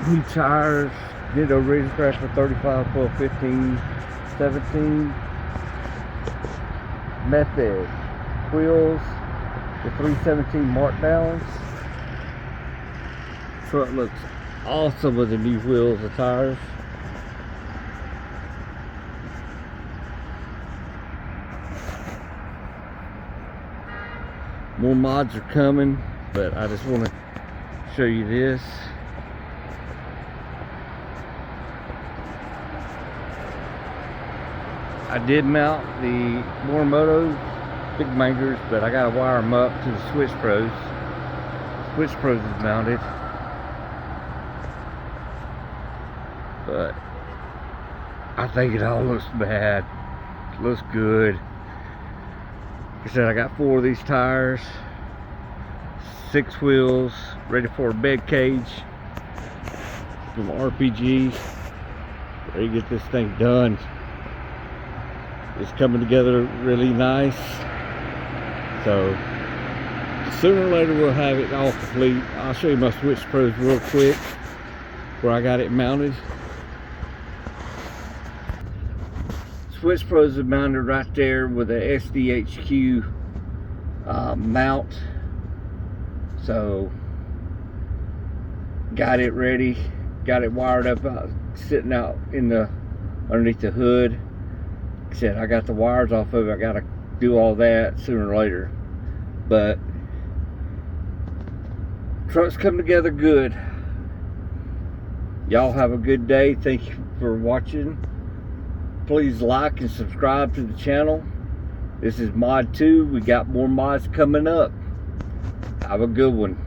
New tires, did a razor crash for 35, 12, 15, 17. Method wheels, the 317 markdowns. Truck looks awesome with the new wheels and tires. More mods are coming, but I just want to show you this. I did mount the Morimoto Big Bangers, but I gotta wire them up to the Switch Pros. Switch Pros is mounted, but I think it all looks bad. It looks good. Like I said, I got 4 of these tires, 6 wheels, ready for a bed cage from RPG. Ready to get this thing done. It's coming together really nice. So sooner or later we'll have it all complete. I'll show you my Switch Pros real quick where I got it mounted. Switch Pros are mounted right there with a SDHQ mount. So got it ready, got it wired up, sitting out in the underneath the hood. Like I said, I got the wires off of it. I gotta do all that sooner or later, but truck's come together good. Y'all have a good day. Thank you for watching. Please like and subscribe to the channel. This is Mod 2. We got more mods coming up. Have a good one.